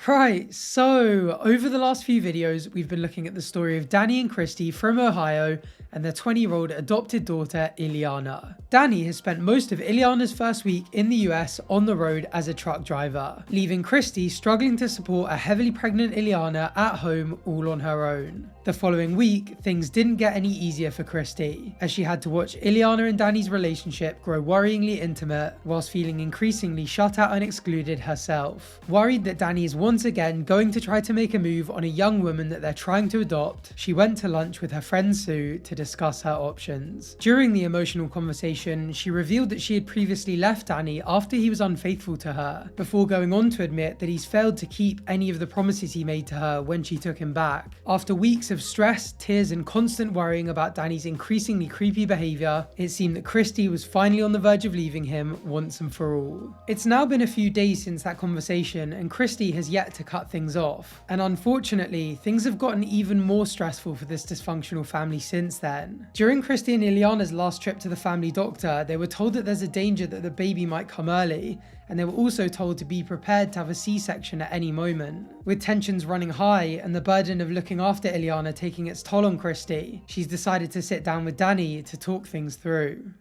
Right, so over the last few videos, we've been looking at the story of Danny and Christy from Ohio and their 20-year-old adopted daughter, Ileana. Danny has spent most of Ileana's first week in the US on the road as a truck driver, leaving Christy struggling to support a heavily pregnant Ileana at home all on her own. The following week, things didn't get any easier for Christy, as she had to watch Ileana and Danny's relationship grow worryingly intimate, whilst feeling increasingly shut out and excluded herself. Worried that Danny is once again going to try to make a move on a young woman that they're trying to adopt, she went to lunch with her friend Sue to discuss her options. During the emotional conversation, she revealed that she had previously left Danny after he was unfaithful to her, before going on to admit that he's failed to keep any of the promises he made to her when she took him back. After weeks of stress, tears, and constant worrying about Danny's increasingly creepy behaviour, it seemed that Christy was finally on the verge of leaving him once and for all. It's now been a few days since that conversation, and Christy has yet to cut things off. And unfortunately, things have gotten even more stressful for this dysfunctional family since then. During Christy and Ileana's last trip to the family doctor, they were told that there's a danger that the baby might come early, and they were also told to be prepared to have a C-section at any moment. With tensions running high and the burden of looking after Ileana taking its toll on Christy, she's decided to sit down with Danny to talk things through.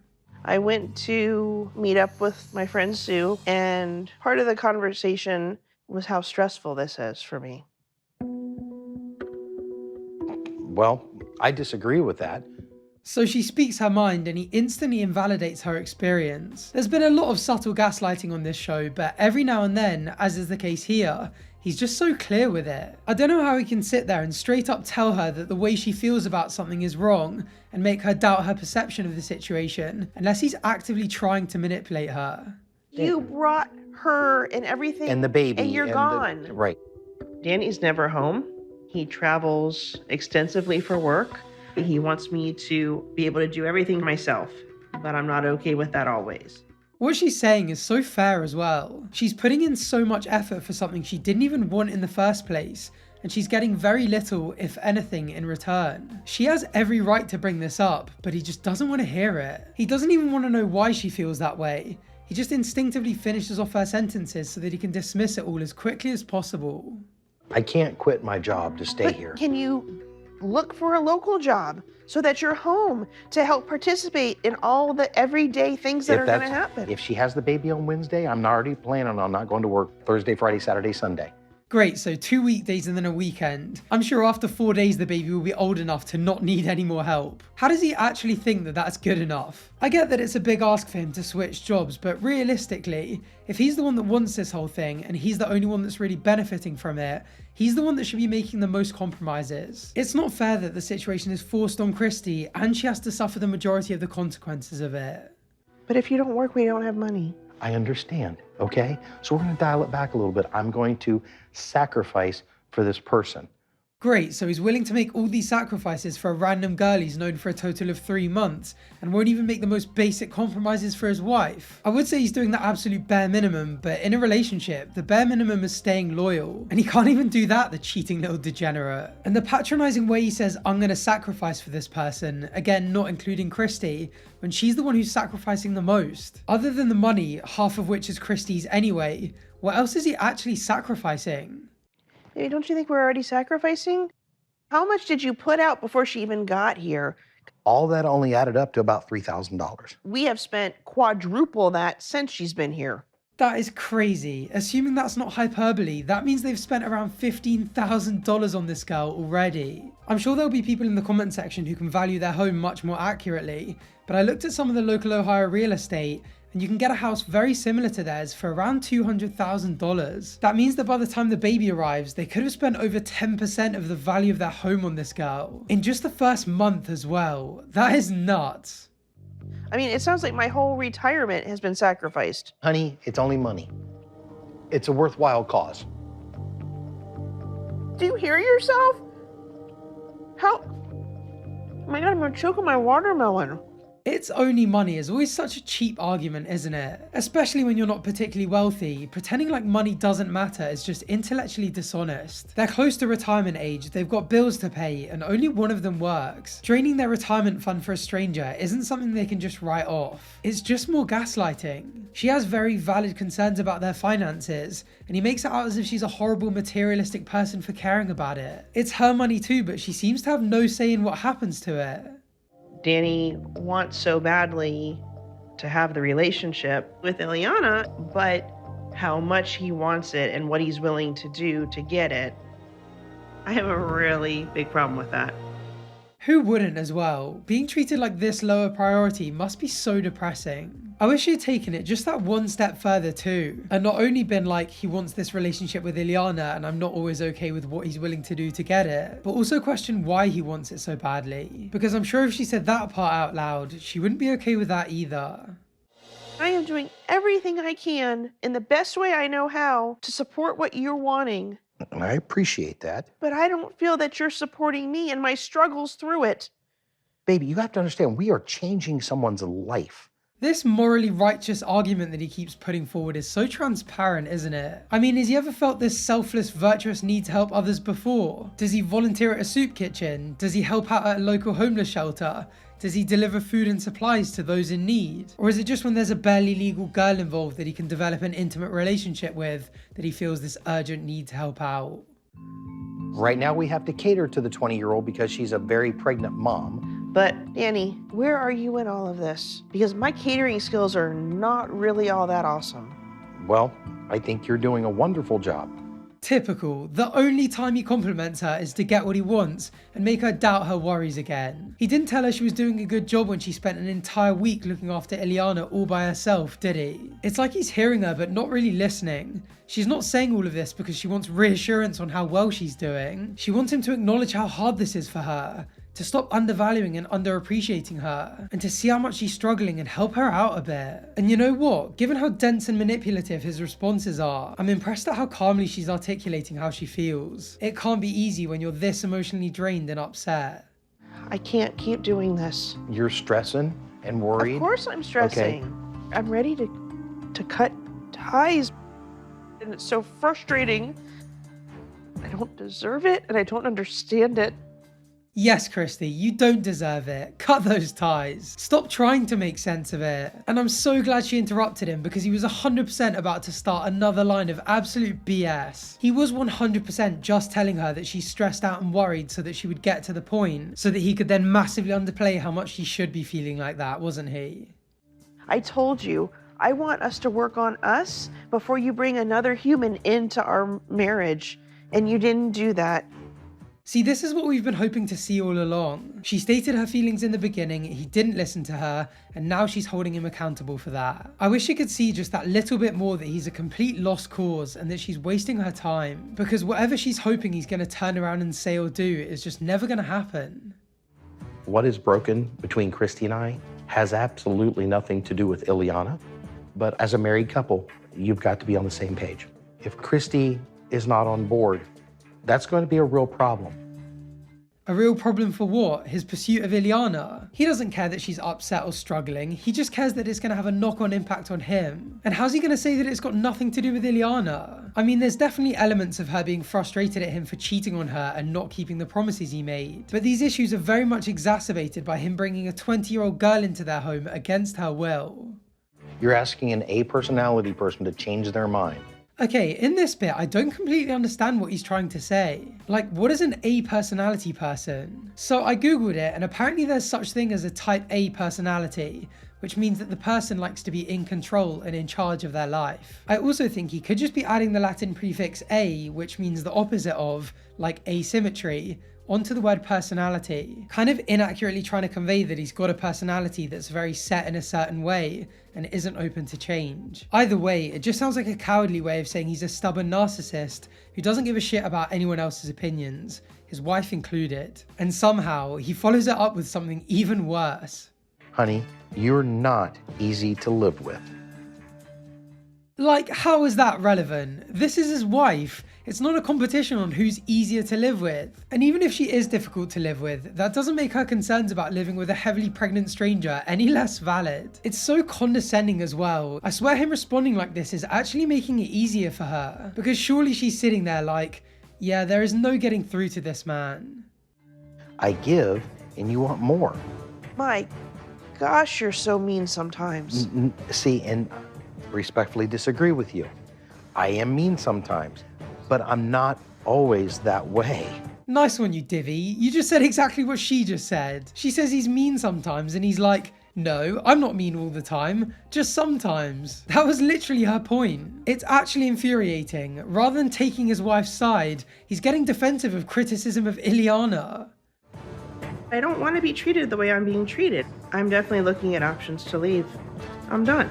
I went to meet up with my friend Sue, and part of the conversation was how stressful this is for me. Well, I disagree with that. So she speaks her mind and he instantly invalidates her experience. There's been a lot of subtle gaslighting on this show, but every now and then, as is the case here, he's just so clear with it. I don't know how he can sit there and straight up tell her that the way she feels about something is wrong and make her doubt her perception of the situation, unless he's actively trying to manipulate her. You brought her and everything. And the baby. And you're gone. Right. Danny's never home. He travels extensively for work. He wants me to be able to do everything myself, but I'm not okay with that always. What she's saying is so fair as well. She's putting in so much effort for something she didn't even want in the first place, and she's getting very little, if anything, in return. She has every right to bring this up, but he just doesn't want to hear it. He doesn't even want to know why she feels that way. He just instinctively finishes off her sentences so that he can dismiss it all as quickly as possible. I can't quit my job to stay here. Can you look for a local job so that you're home to help participate in all the everyday things that are going to happen? If she has the baby on Wednesday, I'm already planning on not going to work Thursday, Friday, Saturday, Sunday. Great, so 2 weekdays and then a weekend. I'm sure after 4 days the baby will be old enough to not need any more help. How does he actually think that that's good enough? I get that it's a big ask for him to switch jobs, but realistically, if he's the one that wants this whole thing and he's the only one that's really benefiting from it, he's the one that should be making the most compromises. It's not fair that the situation is forced on Christy and she has to suffer the majority of the consequences of it. But if you don't work, we don't have money. I understand, okay? So we're going to dial it back a little bit. I'm going to sacrifice for this person. Great, so he's willing to make all these sacrifices for a random girl he's known for a total of 3 months and won't even make the most basic compromises for his wife. I would say he's doing the absolute bare minimum, but in a relationship, the bare minimum is staying loyal. And he can't even do that, the cheating little degenerate. And the patronizing way he says, I'm gonna sacrifice for this person, again, not including Christy, when she's the one who's sacrificing the most. Other than the money, half of which is Christy's anyway, what else is he actually sacrificing? Hey, don't you think we're already sacrificing? How much did you put out before she even got here? All that only added up to about $3,000. We have spent quadruple that since she's been here. That is crazy. Assuming that's not hyperbole, that means they've spent around $15,000 on this girl already. I'm sure there'll be people in the comment section who can value their home much more accurately, but I looked at some of the local Ohio real estate and you can get a house very similar to theirs for around $200,000. That means that by the time the baby arrives, they could have spent over 10% of the value of their home on this girl. In just the first month as well. That is nuts. I mean, it sounds like my whole retirement has been sacrificed. Honey, it's only money. It's a worthwhile cause. Do you hear yourself? How? Oh my God, I'm gonna choke on my watermelon. It's only money is always such a cheap argument, isn't it? Especially when you're not particularly wealthy. Pretending like money doesn't matter is just intellectually dishonest. They're close to retirement age, they've got bills to pay, and only one of them works. Draining their retirement fund for a stranger isn't something they can just write off. It's just more gaslighting. She has very valid concerns about their finances, and he makes it out as if she's a horrible materialistic person for caring about it. It's her money too, but she seems to have no say in what happens to it. Danny wants so badly to have the relationship with Ileana, but how much he wants it and what he's willing to do to get it, I have a really big problem with that. Who wouldn't as well? Being treated like this lower priority must be so depressing. I wish he had taken it just that one step further too, and not only been like, he wants this relationship with Ileana and I'm not always okay with what he's willing to do to get it, but also question why he wants it so badly. Because I'm sure if she said that part out loud, she wouldn't be okay with that either. I am doing everything I can in the best way I know how to support what you're wanting. And I appreciate that. But I don't feel that you're supporting me and my struggles through it. Baby, you have to understand, we are changing someone's life. This morally righteous argument that he keeps putting forward is so transparent, isn't it? I mean, has he ever felt this selfless, virtuous need to help others before? Does he volunteer at a soup kitchen? Does he help out at a local homeless shelter? Does he deliver food and supplies to those in need? Or is it just when there's a barely legal girl involved that he can develop an intimate relationship with that he feels this urgent need to help out? Right now we have to cater to the 20-year-old because she's a very pregnant mom. But Danny, where are you in all of this? Because my catering skills are not really all that awesome. Well, I think you're doing a wonderful job. Typical. The only time he compliments her is to get what he wants and make her doubt her worries again. He didn't tell her she was doing a good job when she spent an entire week looking after Ileana all by herself, did he? It's like he's hearing her but not really listening. She's not saying all of this because she wants reassurance on how well she's doing. She wants him to acknowledge how hard this is for her, to stop undervaluing and underappreciating her, and to see how much she's struggling and help her out a bit. And you know what? Given how dense and manipulative his responses are, I'm impressed at how calmly she's articulating how she feels. It can't be easy when you're this emotionally drained and upset. I can't keep doing this. You're stressing and worried? Of course I'm stressing. Okay. I'm ready to cut ties. And it's so frustrating. I don't deserve it and I don't understand it. Yes, Christy, you don't deserve it. Cut those ties. Stop trying to make sense of it. And I'm so glad she interrupted him because he was 100% about to start another line of absolute BS. He was 100% just telling her that she's stressed out and worried so that she would get to the point, so that he could then massively underplay how much she should be feeling like that, wasn't he? I told you, I want us to work on us before you bring another human into our marriage, and you didn't do that. See, this is what we've been hoping to see all along. She stated her feelings in the beginning, he didn't listen to her, and now she's holding him accountable for that. I wish she could see just that little bit more that he's a complete lost cause and that she's wasting her time, because whatever she's hoping he's going to turn around and say or do is just never going to happen. What is broken between Christy and I has absolutely nothing to do with Ileana, but as a married couple, you've got to be on the same page. If Christy is not on board, that's going to be a real problem. A real problem for what? His pursuit of Ileana? He doesn't care that she's upset or struggling, he just cares that it's going to have a knock-on impact on him. And how's he going to say that it's got nothing to do with Ileana? I mean, there's definitely elements of her being frustrated at him for cheating on her and not keeping the promises he made. But these issues are very much exacerbated by him bringing a 20-year-old girl into their home against her will. You're asking an A personality person to change their mind. Okay, in this bit, I don't completely understand what he's trying to say. Like, what is an A personality person? So I googled it, and apparently there's such thing as a type A personality, which means that the person likes to be in control and in charge of their life. I also think he could just be adding the Latin prefix A, which means the opposite of, like, asymmetry, onto the word personality, kind of inaccurately trying to convey that he's got a personality that's very set in a certain way and isn't open to change. Either way, it just sounds like a cowardly way of saying he's a stubborn narcissist who doesn't give a shit about anyone else's opinions, his wife included. And somehow, he follows it up with something even worse. Honey, you're not easy to live with. Like, how is that relevant? This is his wife. It's not a competition on who's easier to live with. And even if she is difficult to live with, that doesn't make her concerns about living with a heavily pregnant stranger any less valid. It's so condescending as well. I swear him responding like this is actually making it easier for her, because surely she's sitting there like, yeah, there is no getting through to this man. I give and you want more. My gosh, you're so mean sometimes. See, and respectfully disagree with you. I am mean sometimes, but I'm not always that way. Nice one, you divvy. You just said exactly what she just said. She says he's mean sometimes, and he's like, no, I'm not mean all the time, just sometimes. That was literally her point. It's actually infuriating. Rather than taking his wife's side, he's getting defensive of criticism of Ileana. I don't want to be treated the way I'm being treated. I'm definitely looking at options to leave. I'm done.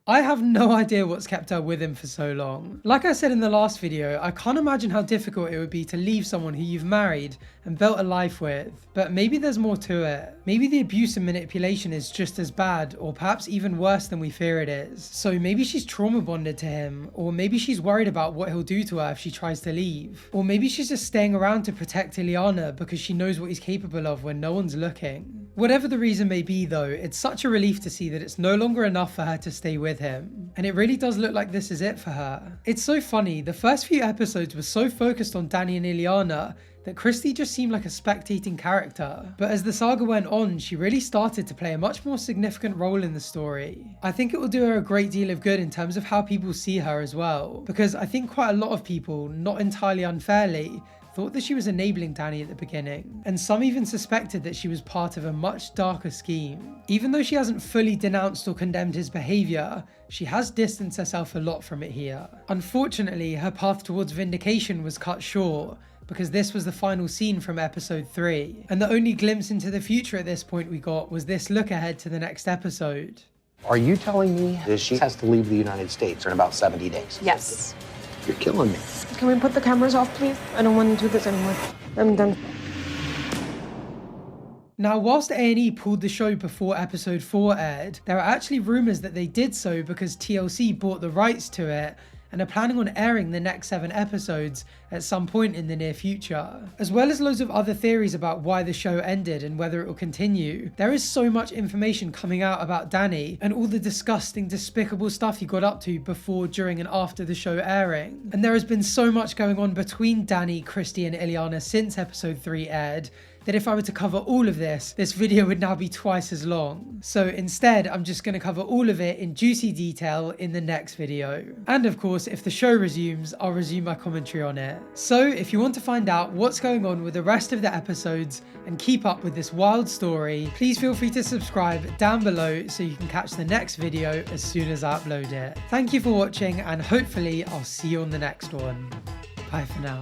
I have no idea what's kept her with him for so long. Like I said in the last video, I can't imagine how difficult it would be to leave someone who you've married and built a life with. But maybe there's more to it. Maybe the abuse and manipulation is just as bad, or perhaps even worse than we fear it is. So maybe she's trauma bonded to him, or maybe she's worried about what he'll do to her if she tries to leave. Or maybe she's just staying around to protect Ileana because she knows what he's capable of when no one's looking. Whatever the reason may be though, it's such a relief to see that it's no longer enough for her to stay with him. And it really does look like this is it for her. It's so funny, the first few episodes were so focused on Dani and Ileana that Christy just seemed like a spectating character. But as the saga went on, she really started to play a much more significant role in the story. I think it will do her a great deal of good in terms of how people see her as well, because I think quite a lot of people, not entirely unfairly, thought that she was enabling Dani at the beginning, and some even suspected that she was part of a much darker scheme. Even though she hasn't fully denounced or condemned his behaviour, she has distanced herself a lot from it here. Unfortunately, her path towards vindication was cut short, because this was the final scene from episode 3, and the only glimpse into the future at this point we got was this look ahead to the next episode. Are you telling me that she has to leave the United States in about 70 days? Yes. You're killing me. Can we put the cameras off, please? I don't want to do this anymore. I'm done. Now, whilst A&E pulled the show before episode 4 aired, there are actually rumours that they did so because TLC bought the rights to it and are planning on airing the next 7 episodes at some point in the near future. As well as loads of other theories about why the show ended and whether it will continue, there is so much information coming out about Dani and all the disgusting, despicable stuff he got up to before, during and after the show airing. And there has been so much going on between Dani, Christy and Ileana since episode 3 aired, that if I were to cover all of this video would now be twice as long. So instead, I'm just going to cover all of it in juicy detail in the next video. And of course, if the show resumes, I'll resume my commentary on it. So if you want to find out what's going on with the rest of the episodes and keep up with this wild story, please feel free to subscribe down below so you can catch the next video as soon as I upload it. Thank you for watching, and hopefully I'll see you on the next one. Bye for now.